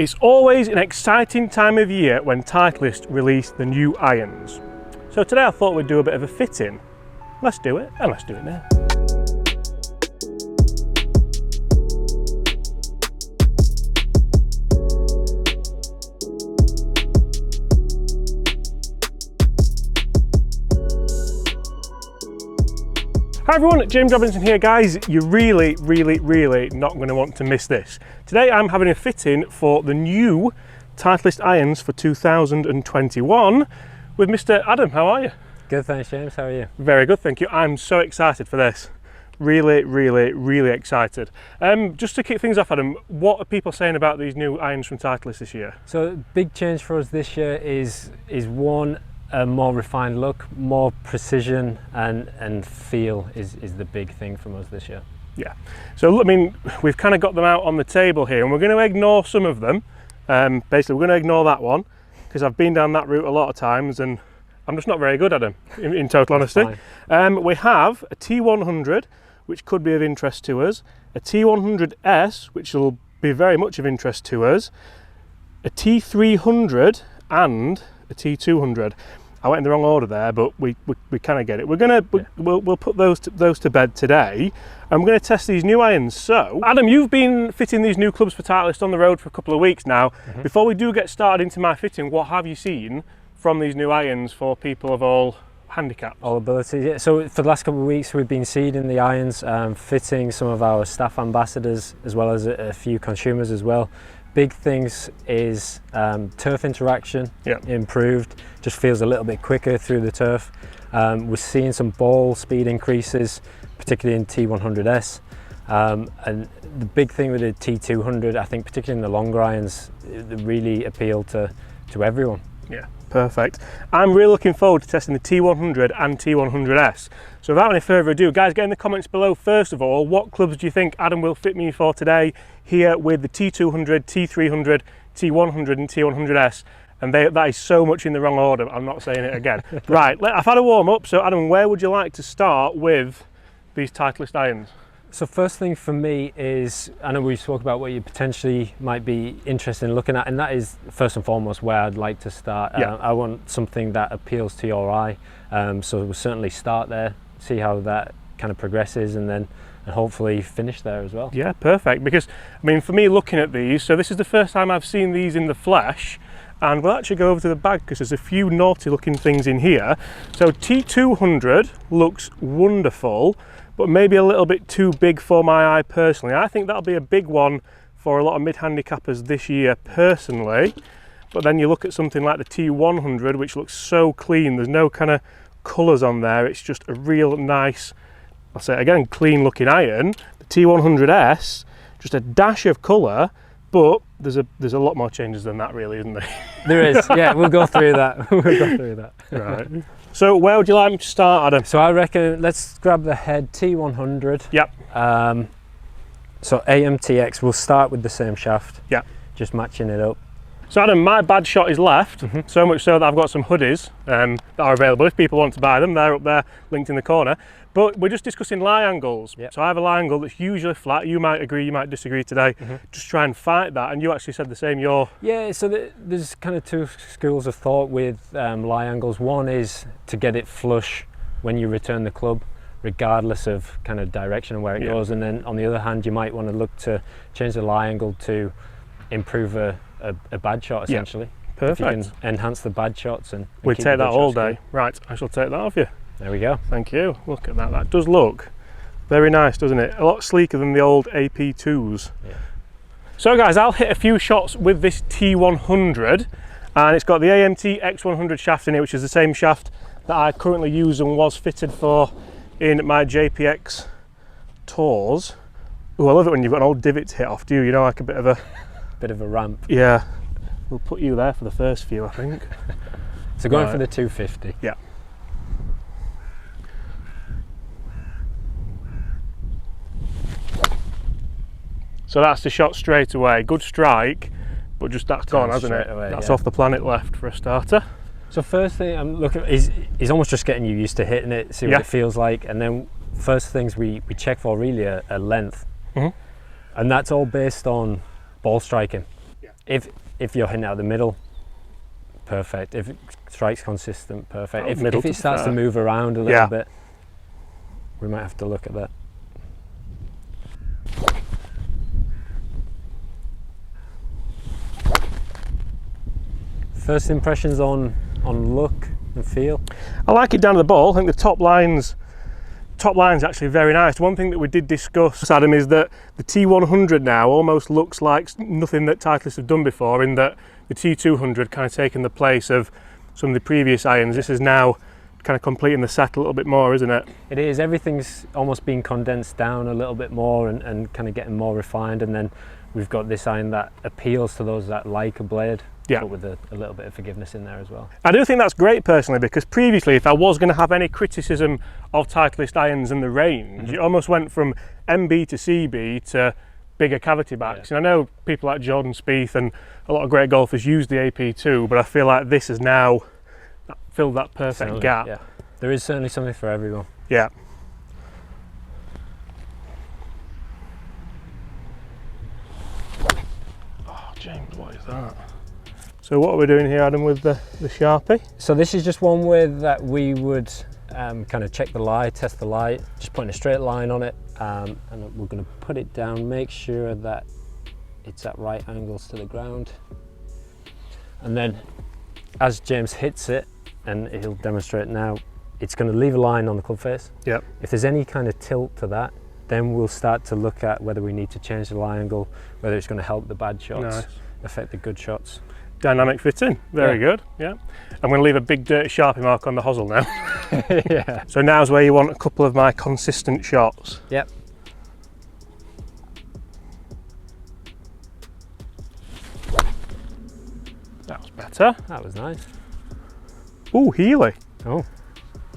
It's always an exciting time of year when Titleist release the new irons. So today I thought we'd do a bit of a fitting. Let's do it, and let's do it now. Hi everyone, James Robinson here guys. You're really not going to want to miss this. Today I'm having a fitting for the new Titleist irons for 2021 with Mr. Adam. How are you? Good, thanks James, how are you? Very good, thank you. I'm so excited for this. Really excited. Just to kick things off, Adam, what are people saying about these new irons from Titleist this year? So big change for us this year is one, a more refined look, more precision and feel is the big thing from us this year. Yeah, so I mean, we've kind of got them out on the table here and we're going to ignore some of them. Basically we're going to ignore that one because I've been down that route a lot of times and I'm just not very good at them, in total honesty. We have a T100, which could be of interest to us, a T100s, which will be very much of interest to us, a T300 and a T200. I went in the wrong order there, but we kind of get it. We'll put those to bed today, and we're going to test these new irons. So, Adam, you've been fitting these new clubs for Titleist on the road for a couple of weeks now. Before we do get started into my fitting, what have you seen from these new irons for people of all handicaps? All abilities, yeah. So for the last couple of weeks, we've been seeding the irons, fitting some of our staff ambassadors as well as a few consumers as well. Big things is turf interaction improved, just feels a little bit quicker through the turf. We're seeing some ball speed increases, particularly in T100s. And the big thing with the T200, I think particularly in the longer irons, they really appeal to everyone. Yeah, perfect. I'm really looking forward to testing the T100 and T100s. So without any further ado, guys, get in the comments below, first of all, what clubs do you think Adam will fit me for today here with the T200, T300, T100 and T100s? And that is so much in the wrong order, I'm not saying it again. Right, I've had a warm up, so Adam, where would you like to start with these Titleist irons? So first thing for me is, I know we spoke about what you potentially might be interested in looking at, and that is first and foremost where I'd like to start. I want something that appeals to your eye, so we'll certainly start there, see how that kind of progresses, and hopefully finish there as well. Yeah, perfect, because I mean for me looking at these, so this is the first time I've seen these in the flesh, and we'll actually go over to the bag because there's a few naughty looking things in here. So T200 looks wonderful, but maybe a little bit too big for my eye personally. I think that'll be a big one for a lot of mid-handicappers this year personally. But then you look at something like the T100, which looks so clean. There's no kind of colours on there. It's just a real nice, I'll say it again, clean looking iron. The T100s, just a dash of colour, but there's a lot more changes than that really, isn't there? There is, yeah, we'll go through that. We'll go through that. Right. So where would you like me to start, Adam? So I reckon let's grab the head T100. Yep. So AMTX, we'll start with the same shaft. Yep. Just matching it up. So Adam, my bad shot is left, so much so that I've got some hoodies that are available if people want to buy them. They're up there, linked in the corner. But we're just discussing lie angles. Yep. So I have a lie angle that's usually flat. You might agree, you might disagree today. Just try and fight that. And you actually said the same. Yeah, so there's kind of two schools of thought with lie angles. One is to get it flush when you return the club, regardless of kind of direction and where it goes. And then on the other hand, you might want to look to change the lie angle to improve a bad shot essentially. Perfect. If you can enhance the bad shots and we take that all day. Right, I shall take that off you. There we go. Thank you. Look at that. That does look very nice, doesn't it? A lot sleeker than the old AP2s. Yeah. So guys, I'll hit a few shots with this T100, and it's got the AMT X100 shaft in it, which is the same shaft that I currently use and was fitted for in my JPX tours. Oh, I love it when you've got an old divot to hit off, do you? You know, like a bit of a ramp. Yeah. We'll put you there for the first few, I think. So going for the 250. Yeah. So that's the shot straight away. Good strike, but just that's gone, hasn't it? That's off the planet left for a starter. So first thing I'm looking at is almost just getting you used to hitting it, see what it feels like, and then first things we check for really a length. And that's all based on ball striking. If you're hitting out the middle, perfect. If it strikes consistent, perfect. Oh, If it starts to move around a little bit, we might have to look at that. First impressions on look and feel? I like it down to the ball. I think the top line's actually very nice. One thing that we did discuss, Adam, is that the T100 now almost looks like nothing that Titleist have done before, in that the T200 kind of taken the place of some of the previous irons. This is now kind of completing the set a little bit more, isn't it? It is. Everything's almost been condensed down a little bit more and kind of getting more refined, and then we've got this iron that appeals to those that like a blade. Yeah. But with a little bit of forgiveness in there as well. I do think that's great personally, because previously, if I was going to have any criticism of Titleist irons and the range, it almost went from MB to CB to bigger cavity backs. Yeah. And I know people like Jordan Spieth and a lot of great golfers use the AP2, but I feel like this has now filled that perfect gap. Yeah. There is certainly something for everyone. Yeah. Oh, James, what is that? So what are we doing here, Adam, with the Sharpie? So this is just one way that we would kind of check the lie, test the lie, just putting a straight line on it, and we're going to put it down, make sure that it's at right angles to the ground. And then as James hits it, and he'll demonstrate now, it's going to leave a line on the club face. Yep. If there's any kind of tilt to that, then we'll start to look at whether we need to change the lie angle, whether it's going to help the bad shots, affect the good shots. Dynamic fitting, very good. Yeah, I'm going to leave a big dirty Sharpie mark on the hosel now. Yeah. So now's where you want a couple of my consistent shots. Yep. That was better. That was nice. Ooh, Healy. Oh,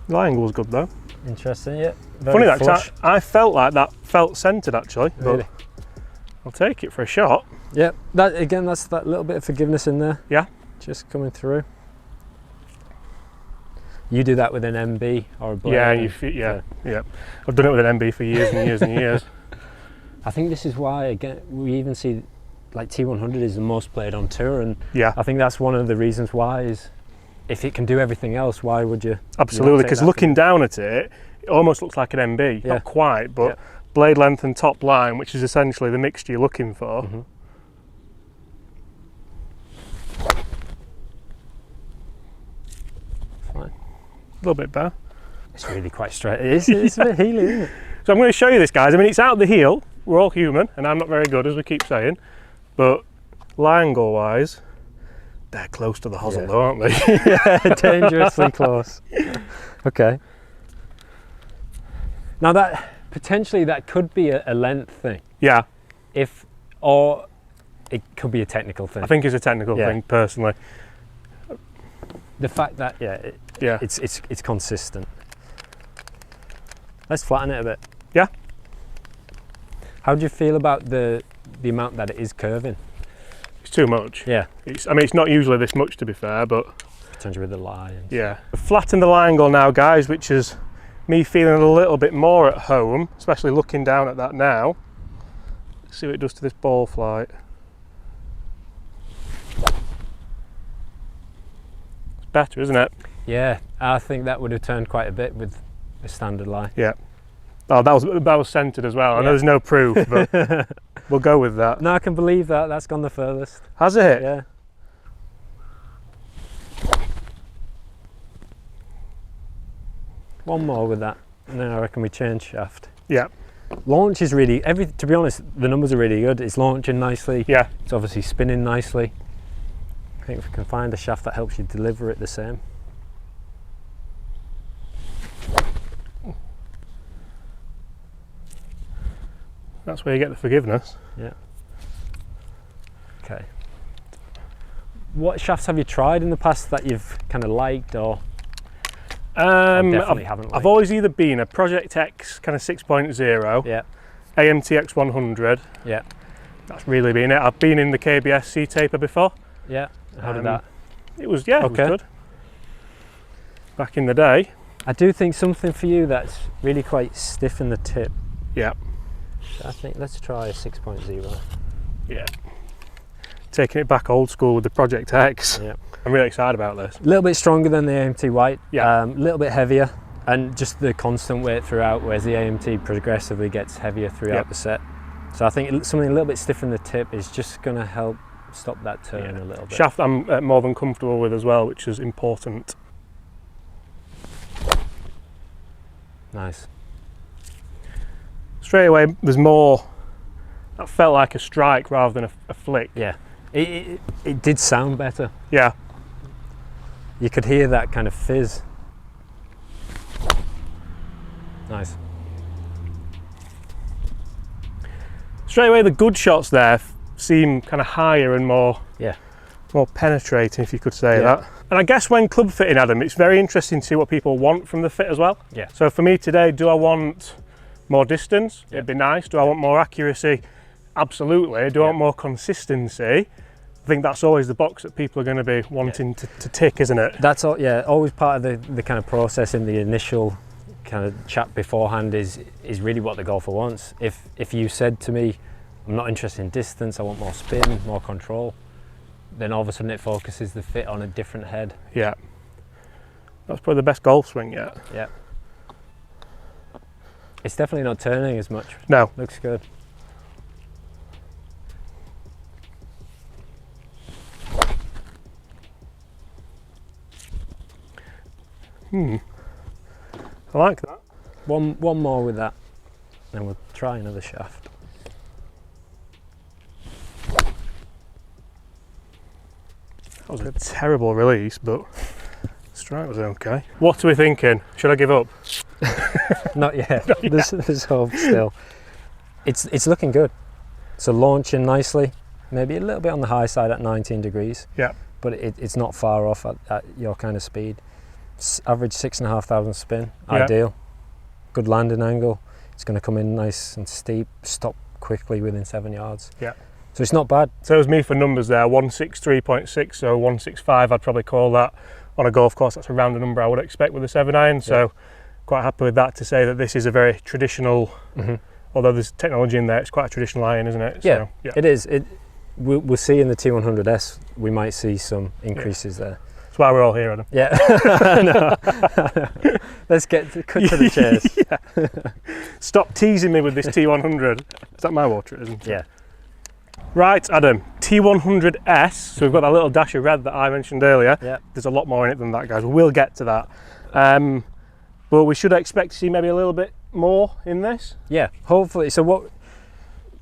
The lie angle was good though. interesting. Yeah. Funny that, 'cause I felt like that felt centered actually, Really? but I'll take it for a shot. Yeah, that again, that's that little bit of forgiveness in there. Yeah. Just coming through. You do that with an MB or a blade. Yeah, yeah. I've done it with an MB for years and years and years. I think this is why, again, we even see like T100 is the most played on tour, and Yeah, I think that's one of the reasons why is if it can do everything else, why would you? absolutely. Because looking down at it, it almost looks like an MB. Yeah. Not quite, but Yeah. blade length and top line, which is essentially the mixture you're looking for. Mm-hmm. Fine. A little bit better. It's really quite straight. It's a bit healy, isn't it? So I'm going to show you this, guys. I mean, it's out the heel. We're all human, and I'm not very good, as we keep saying. But lie angle wise, they're close to the hosel, Yeah. though, aren't they? Yeah, dangerously close. Okay. Now that potentially that could be a length thing, Yeah, or it could be a technical thing. I think it's a technical Yeah. thing, personally. The fact that Yeah. it's consistent. Let's flatten it a bit. Yeah. How do you feel about the amount that it is curving? It's too much. Yeah. I mean, it's not usually this much, to be fair, but Potentially with the lie. And yeah. Flatten the lie angle now, guys, which is me feeling a little bit more at home, especially looking down at that now. Let's see what it does to this ball flight. It's better, isn't it? Yeah, I think that would have turned quite a bit with the standard lie. Yeah. Oh, that was centered as well. I know Yeah. there's no proof, but we'll go with that. No, I can believe that. That's gone the furthest. Has it? Yeah. One more with that, and then I reckon we change shaft. Yeah. Launch is really, to be honest, the numbers are really good. It's launching nicely. Yeah. It's obviously spinning nicely. I think if we can find a shaft that helps you deliver it the same. That's where you get the forgiveness. Yeah. Okay. What shafts have you tried in the past that you've kind of liked, or definitely haven't liked? I've always either been a Project X kind of 6.0, Yeah. AMTX 100. Yeah. That's really been it. I've been in the KBS C-taper before. Yeah. How did Um, that? It was, yeah, Okay. it was good. Back in the day. I do think something for you that's really quite stiff in the tip. Yeah. I think let's try a 6.0. Yeah. taking it back old school with the Project X. Yeah. I'm really excited about this. A little bit stronger than the AMT white, Yeah. a little bit heavier, and just the constant weight throughout, whereas the AMT progressively gets heavier throughout the set. So I think something a little bit stiff in the tip is just going to help stop that turn a little bit. Shaft I'm more than comfortable with as well, which is important. Nice. Straight away, there's more. That felt like a strike rather than a flick. Yeah, it did sound better. Yeah. You could hear that kind of fizz. Nice. Straight away, the good shots there seem kind of higher and more penetrating, if you could say that. And I guess when club fitting, Adam, it's very interesting to see what people want from the fit as well. Yeah. So for me today, do I want more distance? It'd be nice. Do I want more accuracy? Absolutely. Do I want more consistency? I think that's always the box that people are going to be wanting to tick, isn't it? That's all. Yeah, always part of the kind of process in the initial kind of chat beforehand is really what the golfer wants. If you said to me, I'm not interested in distance, I want more spin, more control, then all of a sudden it focuses the fit on a different head. Yeah. That's probably the best golf swing yet. Yeah. It's definitely not turning as much. No. Looks good. I like that. One more with that, then we'll try another shaft. That was a terrible release, but strike was okay. What are we thinking? Should I give up? Not yet. There's hope still. It's looking good. So launching nicely, maybe a little bit on the high side at 19 degrees. Yeah. But it's not far off at your kind of speed. Average 6,500 spin, ideal. Good landing angle. It's going to come in nice and steep, stop quickly within 7 yards. Yeah. So it's not bad. So it was me for numbers there, 163.6, so 165 I'd probably call that on a golf course. That's around the number I would expect with a 7-iron, so quite happy with that to say that this is a very traditional, although there's technology in there, it's quite a traditional iron, isn't it? Yeah, so, it is. We'll see in the T100s, we might see some increases there. That's why we're all here, Adam. Yeah. Let's cut to the chase. Stop teasing me with this T100. Is that my water, isn't it? Yeah. Right, Adam, T100s. So we've got that little dash of red that I mentioned earlier. Yeah. There's a lot more in it than that, guys. We'll get to that. But we should expect to see maybe a little bit more in this. Yeah, hopefully. So what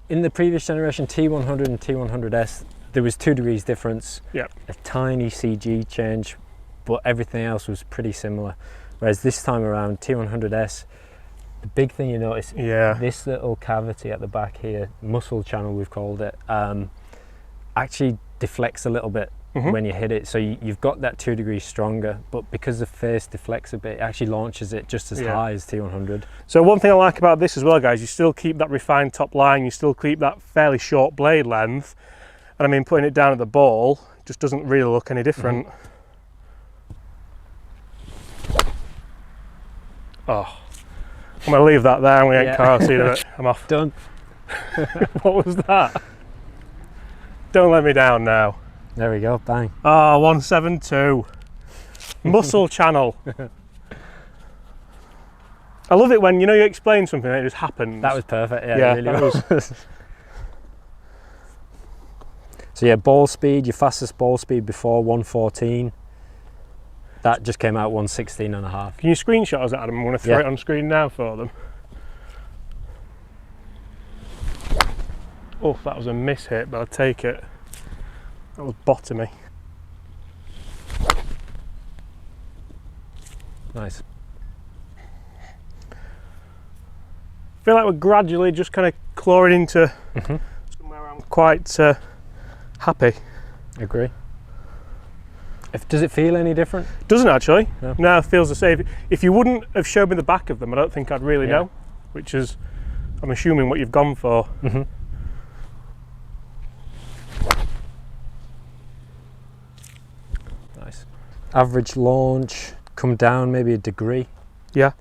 in the previous generation T100 and T100s, there was 2 degrees difference. Yeah. A tiny CG change, but everything else was pretty similar. Whereas this time around, T100s, the big thing you notice, this little cavity at the back here, muscle channel we've called it, actually deflects a little bit when you hit it. So you've got that 2 degrees stronger, but because the face deflects a bit, it actually launches it just as high as T100. So one thing I like about this as well, guys, you still keep that refined top line, you still keep that fairly short blade length. And I mean, putting it down at the ball just doesn't really look any different. Oh, I'm gonna leave that there. I'm gonna get car seat of it. I'm off. Done. What was that? Don't let me down now. There we go, bang. Ah, 172. Muscle channel. I love it when, you know, you explain something and it just happens. That was perfect, yeah, it really was. So yeah, ball speed, your fastest ball speed before 114. That just came out 116.5. Can you screenshot us, Adam? I'm going to throw it on screen now for them. Oh, that was a miss hit, but I'll take it. That was bottomy. Nice. I feel like we're gradually just kind of clawing into somewhere I'm quite happy. Agree. Does it feel any different? Doesn't actually. No. No, it feels the same. If you wouldn't have showed me the back of them, I don't think I'd really know, which is, I'm assuming, what you've gone for. Nice. Average launch, come down maybe a degree. Yeah.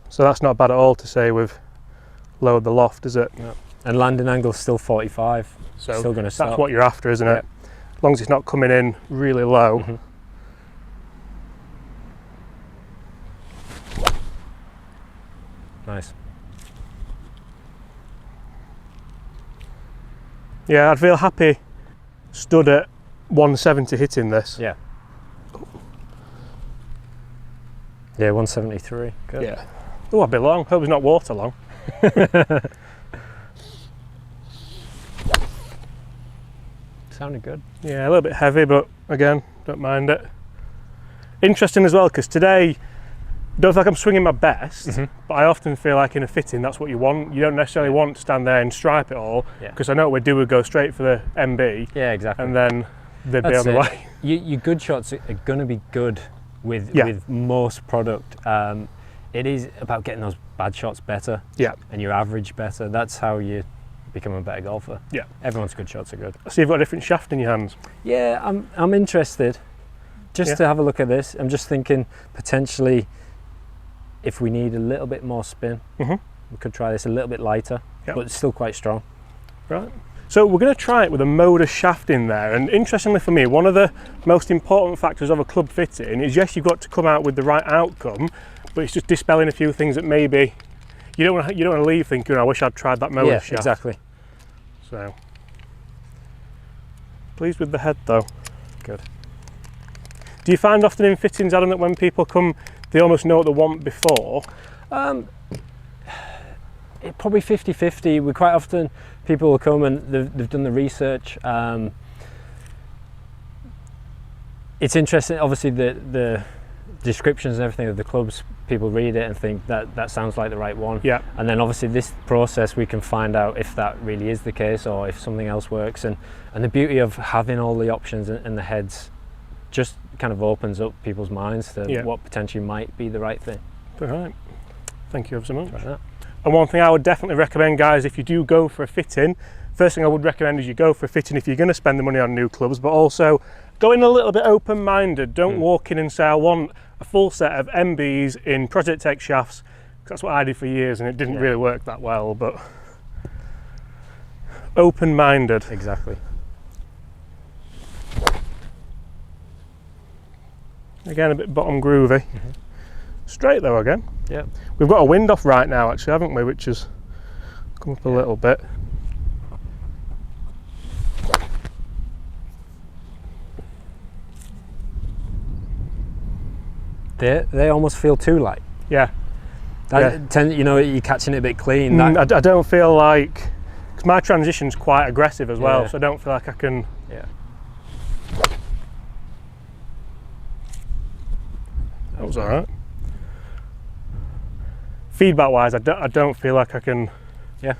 So that's not bad at all to say we've lowered the loft, is it? No. And landing angle still 45. So still going to stop. That's what you're after, isn't it? as long as it's not coming in really low. Mm-hmm. Nice. Yeah, I'd feel happy stood at 170 hitting this. Yeah. Yeah, 173. Good. Yeah. Oh, I'd be long. Hope it's not water long. Sounded good. Yeah, a little bit heavy, but again, don't mind it. Interesting as well, because today, don't feel like I'm swinging my best, but I often feel like in a fitting, that's what you want. You don't necessarily want to stand there and stripe it all, because I know what we do, we go straight for the MB. Yeah, exactly. And then they'd be on the way. Your good shots are going to be good with most product. It is about getting those bad shots better, and your average better. That's how you become a better golfer. Yeah, everyone's good shots are good. I see you've got a different shaft in your hands. Yeah, I'm interested just to have a look at this. I'm just thinking potentially if we need a little bit more spin, we could try this a little bit lighter, but it's still quite strong. Right. So we're going to try it with a motor shaft in there, and interestingly for me, one of the most important factors of a club fitting is, yes, you've got to come out with the right outcome, but it's just dispelling a few things that maybe you don't want to leave thinking, I wish I'd tried that motor shaft. Exactly. So pleased with the head though. Good. Do you find often in fittings, Adam, that when people come, they almost know what they want before? It probably 50-50. We quite often, people will come and they've done the research. It's interesting, obviously the descriptions and everything of the clubs, people read it and think that sounds like the right one. Yeah. And then obviously this process, we can find out if that really is the case or if something else works. And the beauty of having all the options in the heads just kind of opens up people's minds to what potentially might be the right thing. All right. Thank you ever so much. Try that. And one thing I would definitely recommend, guys, if you do go for a fitting, first thing I would recommend is you go for a fitting if you're going to spend the money on new clubs, but also go in a little bit open-minded. Don't walk in and say, I want a full set of MBs in Project X shafts. That's what I did for years and it didn't really work that well, but open-minded. Exactly. Again, a bit bottom groovy. Straight though again. Yeah. We've got a wind off right now actually, haven't we, which has come up a little bit. They almost feel too light. Yeah. You know, you're catching it a bit clean. I don't feel like, because my transition's quite aggressive as well, so I don't feel like I can. Yeah. That was all right. Feedback wise, I don't feel like I can. Yeah,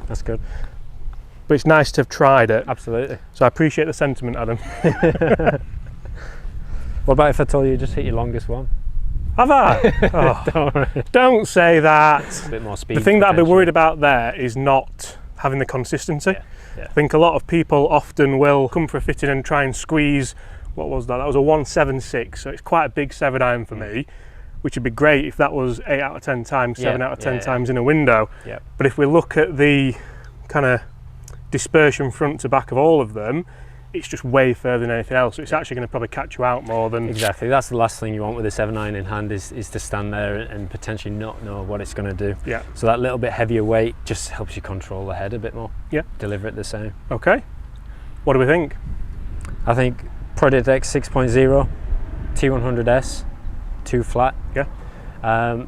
that's good. But it's nice to have tried it. Absolutely. So I appreciate the sentiment, Adam. What about if I told you just hit your longest one? Have I? Oh, don't say that. A bit more speed. The thing that I'd be worried about there is not having the consistency. I think a lot of people often will come for a fitting and try and squeeze, what was that? That was a 176, so it's quite a big 7-iron for me, which would be great if that was 8 out of 10 times, 7 out of 10 times in a window. But if we look at the kind of dispersion front to back of all of them, it's just way further than anything else. So it's actually going to probably catch you out more than... Exactly, that's the last thing you want with a 7-iron in hand is to stand there and potentially not know what it's going to do. Yeah. So that little bit heavier weight just helps you control the head a bit more. Yeah. Deliver it the same. Okay. What do we think? I think Project X 6.0, T100s, 2 flat. Yeah. I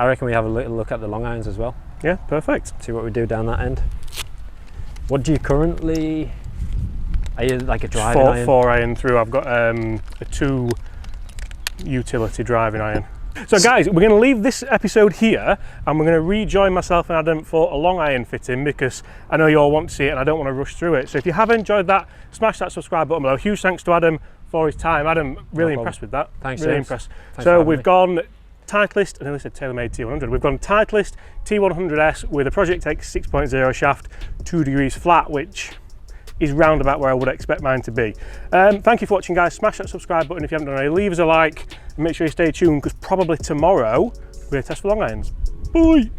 reckon we have a little look at the long irons as well. Yeah, perfect. See what we do down that end. What do you currently... Are you like a driving iron? 4-iron through. I've got a 2 utility driving iron. So guys, we're going to leave this episode here and we're going to rejoin myself and Adam for a long iron fitting because I know you all want to see it and I don't want to rush through it. So if you have enjoyed that, smash that subscribe button below. Huge thanks to Adam for his time. Adam, really impressed with that. Thanks, really James. impressed. Thanks so we've gone Titleist, I nearly said TaylorMade T100. We've gone Titleist T100s with a Project X 6.0 shaft, 2 degrees flat, which is round about where I would expect mine to be. Thank you for watching, guys. Smash that subscribe button if you haven't done already. Leave us a like and make sure you stay tuned because probably tomorrow we're going to test for long irons. Bye!